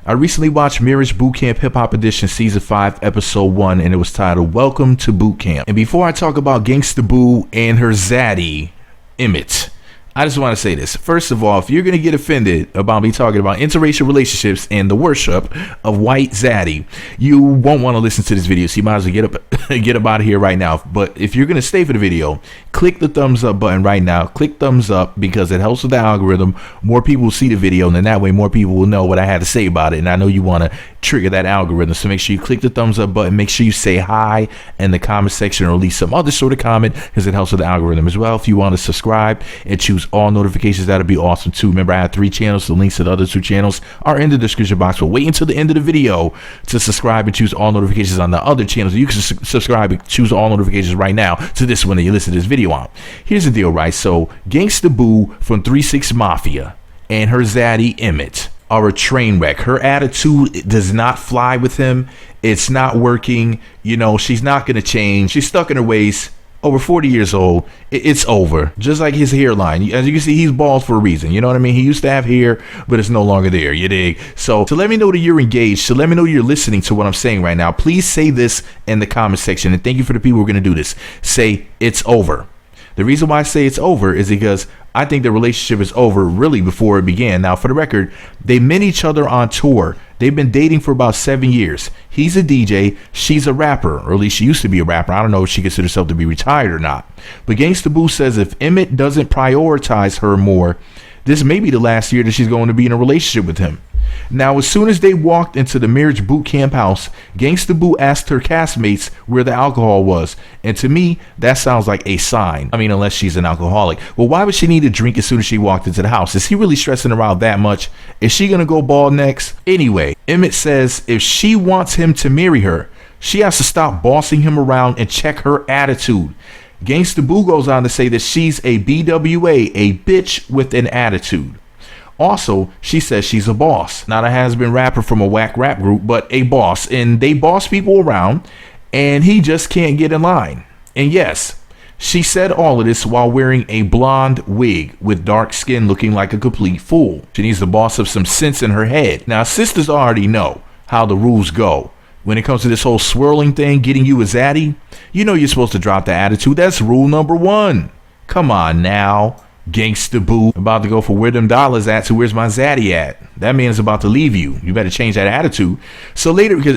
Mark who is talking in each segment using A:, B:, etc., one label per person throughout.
A: I recently watched Marriage Bootcamp Hip Hop Edition Season 5 Episode 1, and it was titled Welcome to Bootcamp. And before I talk about Gangsta Boo and her zaddy, Emmet, I just want to say this. First of all, if you're going to get offended about me talking about interracial relationships and the worship of white zaddy, you won't want to listen to this video. So you might as well get up out of here right now. But if you're going to stay for the video, click the thumbs up button right now. Click thumbs up because it helps with the algorithm. More people will see the video, and then that way more people will know what I had to say about it. And I know you want to trigger that algorithm. So make sure you click the thumbs up button. Make sure you say hi in the comment section or at least some other sort of comment because it helps with the algorithm as well. If you want to subscribe and choose all notifications, that'll be awesome too. Remember, I have 3 channels. The links to the other 2 channels are in the description box. But wait until the end of the video to subscribe and choose all notifications on the other channels. You can subscribe and choose all notifications right now to this one that you listen to this video on. Here's the deal, right? So Gangsta Boo from 3 6 Mafia and her zaddy Emmet are a train wreck. Her attitude does not fly with him. It's not working. You know, she's not going to change. She's stuck in her ways. Over 40 years old, it's over. Just like his hairline. As you can see, he's bald for a reason. You know what I mean? He used to have hair, but it's no longer there. You dig? So to let me know that you're engaged, to let me know you're listening to what I'm saying right now, please say this in the comment section. And thank you for the people who are going to do this. Say, it's over. The reason why I say it's over is because I think the relationship is over really before it began. Now, for the record, they met each other on tour. They've been dating for about 7 years. He's a DJ. She's a rapper, or at least she used to be a rapper. I don't know if she considers herself to be retired or not. But Gangsta Boo says if Emmet doesn't prioritize her more, this may be the last year that she's going to be in a relationship with him. Now, as soon as they walked into the Marriage Bootcamp house, Gangsta Boo asked her castmates where the alcohol was. And to me, that sounds like a sign. I mean, unless she's an alcoholic. Well, why would she need a drink as soon as she walked into the house? Is he really stressing her out that much? Is she going to go bald next? Anyway, Emmet says if she wants him to marry her, she has to stop bossing him around and check her attitude. Gangsta Boo goes on to say that she's a BWA, a bitch with an attitude. Also, she says she's a boss, not a has-been rapper from a whack rap group, but a boss, and they boss people around, and he just can't get in line. And yes, she said all of this while wearing a blonde wig with dark skin looking like a complete fool. She needs the boss of some sense in her head. Now, sisters already know how the rules go. When it comes to this whole swirling thing, getting you a zaddy, you know you're supposed to drop the attitude. That's rule number 1. Come on now. Gangsta Boo about to go for where them dollars at to where's my zaddy at. That man is about to leave you. You better change that attitude. So later, because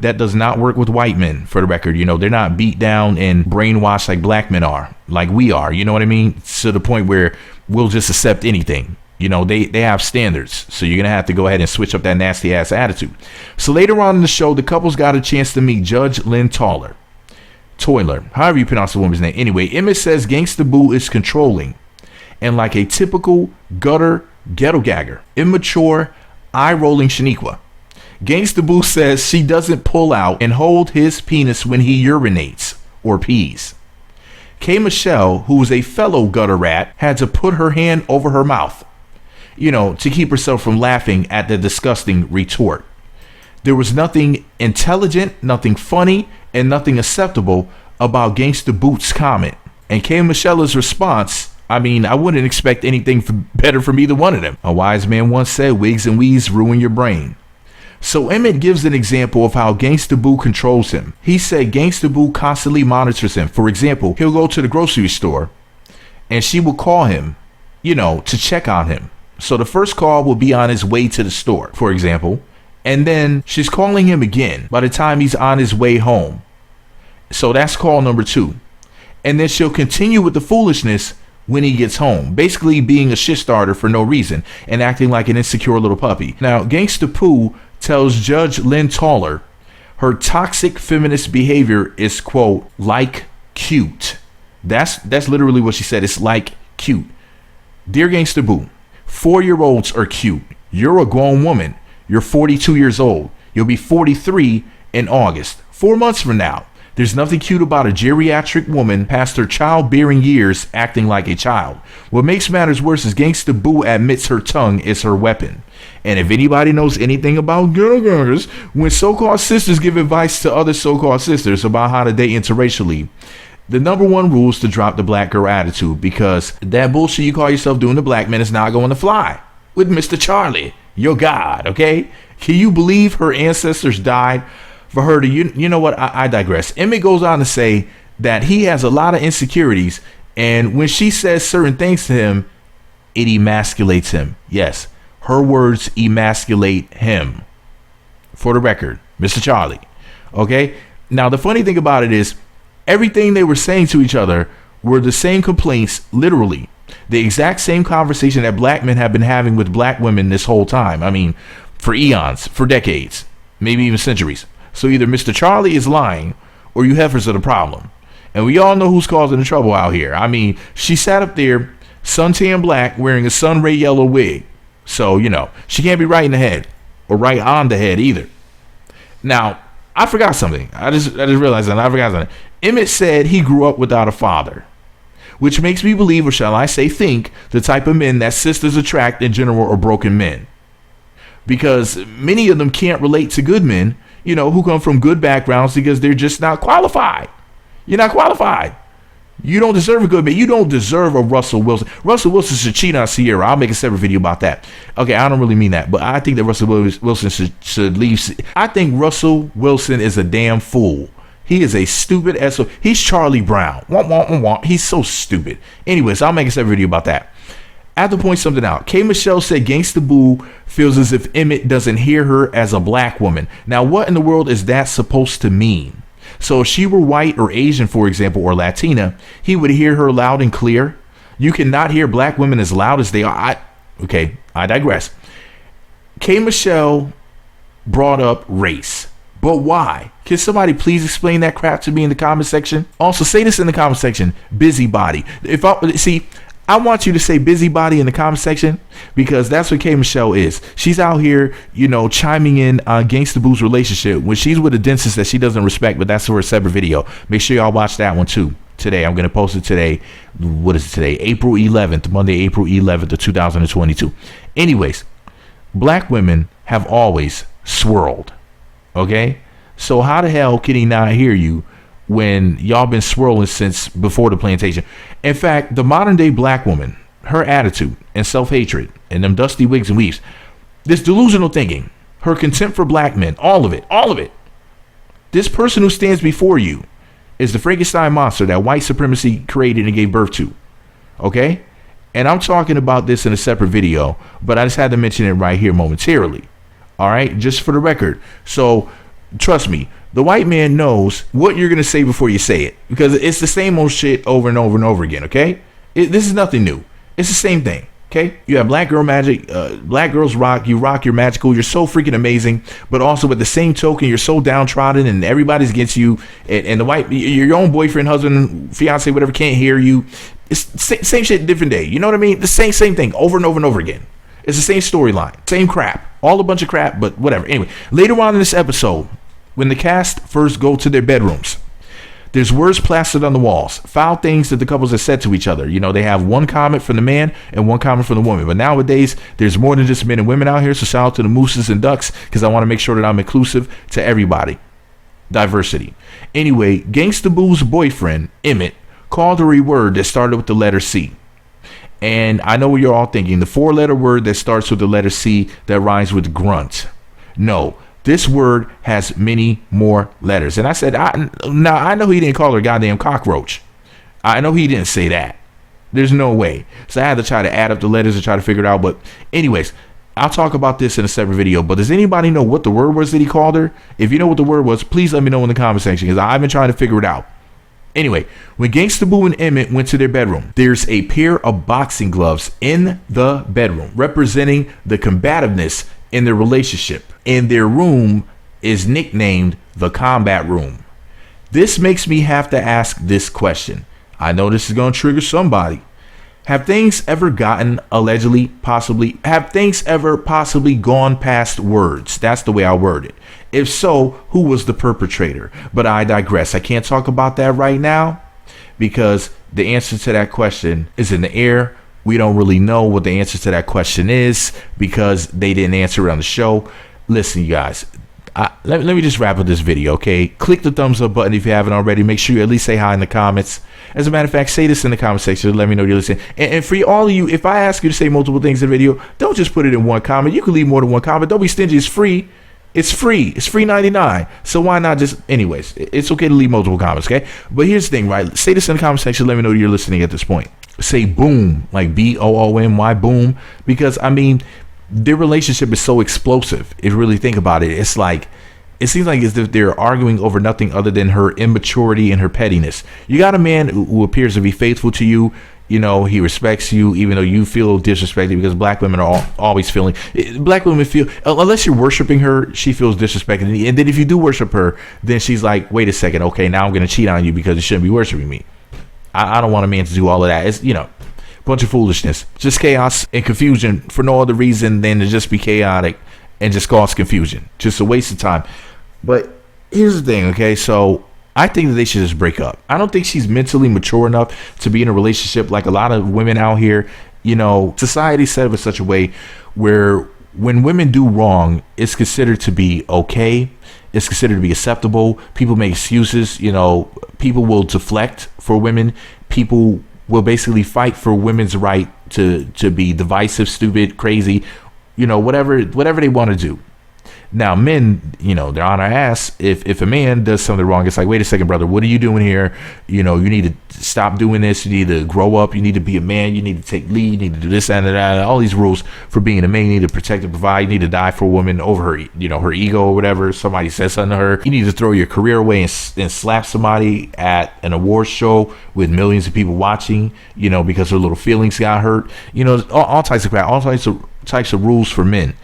A: that does not work with white men, for the record. You know, they're not beat down and brainwashed like black men are, like we are. You know what I mean? To the point where we'll just accept anything. You know, they have standards. So you're going to have to go ahead and switch up that nasty ass attitude. So later on in the show, the couple's got a chance to meet Judge Lynn Toiler, however you pronounce the woman's name. Anyway, Emmet says Gangsta Boo is controlling and like a typical gutter ghetto gagger, immature, eye-rolling Shaniqua. Gangsta Boo says she doesn't pull out and hold his penis when he urinates or pees. K. Michelle, who is a fellow gutter rat, had to put her hand over her mouth, to keep herself from laughing at the disgusting retort. There was nothing intelligent, nothing funny, and nothing acceptable about Gangsta Boo's comment. And K. Michelle's response, I mean, I wouldn't expect anything better from either one of them. A wise man once said, wigs and weaves ruin your brain. So Emmet gives an example of how Gangsta Boo controls him. He said Gangsta Boo constantly monitors him. For example, he'll go to the grocery store and she will call him, to check on him. So the first call will be on his way to the store, for example. And then she's calling him again by the time he's on his way home. So that's call number 2. And then she'll continue with the foolishness when he gets home, basically being a shit starter for no reason and acting like an insecure little puppy. Now, Gangsta Boo tells Judge Lynn Toiler her toxic feminist behavior is, quote, like cute. That's literally what she said. It's like cute. Dear Gangsta Boo, 4-year-olds are cute. You're a grown woman. You're 42 years old. You'll be 43 in August, 4 months from now. There's nothing cute about a geriatric woman past her childbearing years acting like a child. What makes matters worse is Gangsta Boo admits her tongue is her weapon. And if anybody knows anything about girls, when so-called sisters give advice to other so-called sisters about how to date interracially, the number 1 rule is to drop the black girl attitude, because that bullshit you call yourself doing to black men is not going to fly with Mr. Charlie your God, okay? Can you believe her ancestors died for her to, you know what? I digress. Emmet goes on to say that he has a lot of insecurities, and when she says certain things to him, it emasculates him. Yes, her words emasculate him. For the record, Mr. Charlie. Okay? Now, the funny thing about it is, everything they were saying to each other were the same complaints, literally. The exact same conversation that black men have been having with black women this whole time. I mean, for eons, for decades, maybe even centuries. So either Mr. Charlie is lying or you heifers are the problem. And we all know who's causing the trouble out here. I mean, she sat up there, suntan black, wearing a sunray yellow wig. So, you know, she can't be right in the head or right on the head either. Now, I forgot something. I just realized that I forgot something. Emmet said he grew up without a father, which makes me believe, or shall I say think, the type of men that sisters attract in general are broken men. Because many of them can't relate to good men, you know, who come from good backgrounds because they're just not qualified. You're not qualified. You don't deserve a good man. You don't deserve a Russell Wilson. Russell Wilson should cheat on Sierra. I'll make a separate video about that. Okay, I don't really mean that, but I think that Russell Wilson should leave. I think Russell Wilson is a damn fool. He is a stupid SO. He's Charlie Brown. He's so stupid. Anyways, I'll make a separate video about that. I have to point something out. K. Michelle said Gangsta Boo feels as if Emmet doesn't hear her as a black woman. Now, what in the world is that supposed to mean? So if she were white or Asian, for example, or Latina, he would hear her loud and clear. You cannot hear black women as loud as they are. I digress. K. Michelle brought up race. But why? Can somebody please explain that crap to me in the comment section? Also, say this in the comment section. Busybody. I want you to say busybody in the comment section because that's what K. Michelle is. She's out here, you know, chiming in on Gangsta Boo's relationship when she's with a dentist that she doesn't respect, but that's for a separate video. Make sure y'all watch that one too. Today, I'm going to post it today. What is it today? April 11th, Monday, April 11th of 2022. Anyways, black women have always swirled. Okay? So how the hell can he not hear you when y'all been swirling since before the plantation? In fact, the modern day black woman, her attitude and self-hatred and them dusty wigs and weaves, this delusional thinking, her contempt for black men, all of it. This person who stands before you is the Frankenstein monster that white supremacy created and gave birth to. Okay? And I'm talking about this in a separate video, but I just had to mention it right here momentarily. All right? Just for the record. So trust me, the white man knows what you're going to say before you say it because it's the same old shit over and over and over again. Okay? This is nothing new. It's the same thing. Okay? You have black girl magic, black girls rock, you rock, you're magical, you're so freaking amazing, but also with the same token, you're so downtrodden and everybody's against you, and the white, your own boyfriend, husband, fiance, whatever, can't hear you. It's same shit, different day. You know what I mean? The same thing over and over and over again. It's the same storyline, same crap, all a bunch of crap, but whatever. Anyway, later on in this episode, when the cast first go to their bedrooms, there's words plastered on the walls, foul things that the couples have said to each other. You know, they have one comment from the man and one comment from the woman. But nowadays, there's more than just men and women out here. So shout out to the mooses and ducks because I want to make sure that I'm inclusive to everybody. Diversity. Anyway, Gangsta Boo's boyfriend, Emmet, called her a word that started with the letter C. And I know what you're all thinking. The 4-letter word that starts with the letter C that rhymes with grunt. No. This word has many more letters. And I said, I know he didn't call her a goddamn cockroach. I know he didn't say that. There's no way. So I had to try to add up the letters and try to figure it out. But anyways, I'll talk about this in a separate video. But does anybody know what the word was that he called her? If you know what the word was, please let me know in the comment section because I've been trying to figure it out. Anyway, when Gangsta Boo and Emmet went to their bedroom, there's a pair of boxing gloves in the bedroom representing the combativeness in their relationship. And their room is nicknamed the combat room. This makes me have to ask this question. I know this is going to trigger somebody. Have things ever gotten have things ever possibly gone past words? That's the way I word it. If so, who was the perpetrator? But I digress. I can't talk about that right now because the answer to that question is in the air. We don't really know what the answer to that question is because they didn't answer it on the show. Listen, you guys, let me just wrap up this video, okay? Click the thumbs up button if you haven't already. Make sure you at least say hi in the comments. As a matter of fact, say this in the comment section to let me know you're listening. And for all of you, if I ask you to say multiple things in the video, don't just put it in one comment. You can leave more than one comment. Don't be stingy. It's free. It's free. It's free 99. So why not just, anyways, it's okay to leave multiple comments, okay? But here's the thing, right? Say this in the comment section. Let me know you're listening at this point. Say boom, like BOOMY, boom. Because, I mean, their relationship is so explosive. If you really think about it, it's like, it seems like as if they're arguing over nothing other than her immaturity and her pettiness. You got a man who appears to be faithful to you. You know, he respects you, even though you feel disrespected, because black women are always feeling, black women feel, unless you're worshiping her, she feels disrespected. And then if you do worship her, then she's like, wait a second, okay, now I'm going to cheat on you because you shouldn't be worshiping me. I don't want a man to do all of that. It's, you know, bunch of foolishness, just chaos and confusion for no other reason than to just be chaotic and just cause confusion. Just a waste of time. But here's the thing, okay? So I think that they should just break up. I don't think she's mentally mature enough to be in a relationship like a lot of women out here. You know, society set up in such a way where when women do wrong, it's considered to be okay. It's considered to be acceptable. People make excuses. You know, people will deflect for women. People will basically fight for women's right to be divisive, stupid, crazy, you know, whatever they want to do. Now, men, you know, they're on our ass. If a man does something wrong, it's like, wait a second, brother, what are you doing here? You know, you need to stop doing this. You need to grow up. You need to be a man. You need to take lead. You need to do this and that. All these rules for being a man. You need to protect and provide. You need to die for a woman over her, you know, her ego or whatever. Somebody says something to her. You need to throw your career away and slap somebody at an award show with millions of people watching, you know, because her little feelings got hurt. You know, all types of crap, all types of rules for men.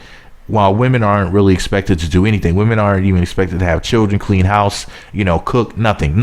A: While women aren't really expected to do anything. Women aren't even expected to have children, clean house, you know, cook, nothing.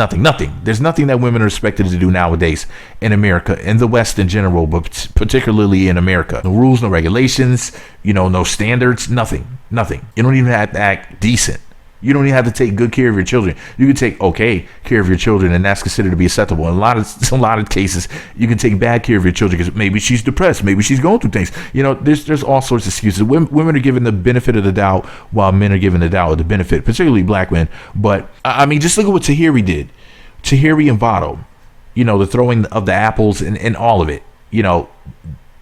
A: There's nothing that women are expected to do nowadays in America, in the West in general, but particularly in America. No rules, no regulations, you know, no standards, nothing. You don't even have to act decent. You don't even have to take good care of your children. You can take okay care of your children, and that's considered to be acceptable. In a lot of cases, you can take bad care of your children because maybe she's depressed, maybe she's going through things. You know, there's all sorts of excuses. Women are given the benefit of the doubt, while men are given the doubt of the benefit, particularly black men. But I mean, just look at what Tahiri did. Tahiri and Votto, you know, the throwing of the apples and all of it. You know,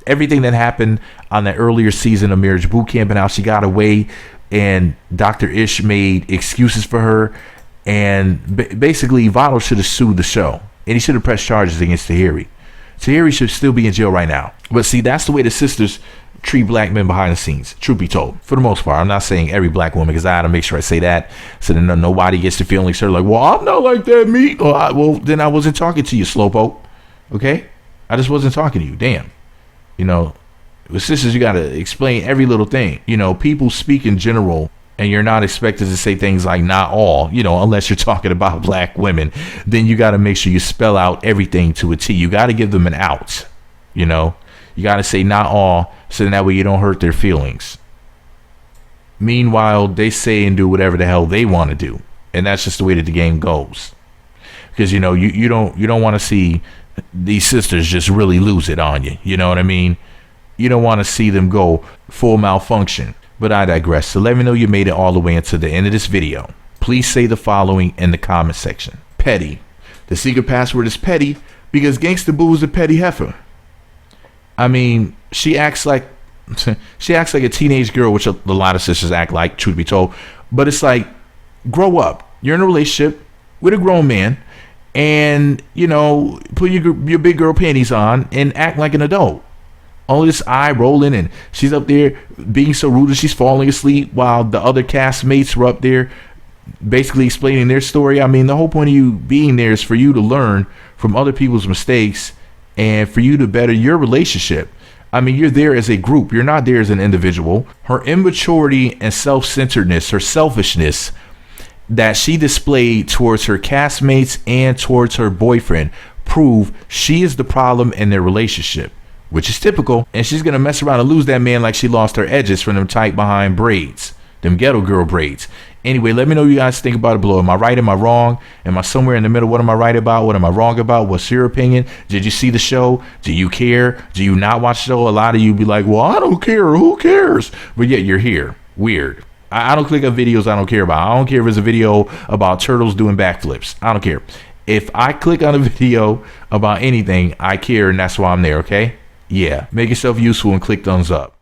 A: everything that happened on the earlier season of Marriage Bootcamp and how she got away. And Dr. Ish made excuses for her, and basically Votto should have sued the show, and he should have pressed charges against Tahiri. Tahiri should still be in jail right now. But see, that's the way the sisters treat black men behind the scenes, truth be told. For the most part, I'm not saying every black woman, because I had to make sure I say that, so that nobody gets the feeling sort of like, well, I'm not like that, me. Well, then I wasn't talking to you, slowpoke. Okay, I just wasn't talking to you. Damn, you know. With sisters, you got to explain every little thing. You know, people speak in general, and you're not expected to say things like not all, you know, unless you're talking about black women. Then you got to make sure you spell out everything to a T. You got to give them an out, you know. You got to say not all, so that way you don't hurt their feelings. Meanwhile, they say and do whatever the hell they want to do. And that's just the way that the game goes. Because, you know, you don't want to see these sisters just really lose it on you. You know what I mean? You don't want to see them go full malfunction. But I digress. So let me know you made it all the way into the end of this video. Please say the following in the comment section. Petty. The secret password is petty because Gangsta Boo is a petty heifer. I mean, she acts like a teenage girl, which a lot of sisters act like, truth be told. But it's like, grow up. You're in a relationship with a grown man, and, you know, put your big girl panties on and act like an adult. All this eye rolling, and she's up there being so rude that she's falling asleep while the other castmates were up there basically explaining their story. I mean, the whole point of you being there is for you to learn from other people's mistakes and for you to better your relationship. I mean, you're there as a group. You're not there as an individual. Her immaturity and self-centeredness, her selfishness that she displayed towards her castmates and towards her boyfriend prove she is the problem in their relationship. Which is typical, and she's gonna mess around and lose that man like she lost her edges from them tight behind braids, them ghetto girl braids. Anyway, let me know what you guys think about it below. Am I right? Am I wrong? Am I somewhere in the middle? What am I right about? What am I wrong about? What's your opinion? Did you see the show? Do you care? Do you not watch the show? A lot of you be like, well, I don't care. Who cares? But yet you're here. Weird. I don't click on videos I don't care about. I don't care if it's a video about turtles doing backflips. I don't care. If I click on a video about anything, I care, and that's why I'm there, okay? Yeah, make yourself useful and click thumbs up.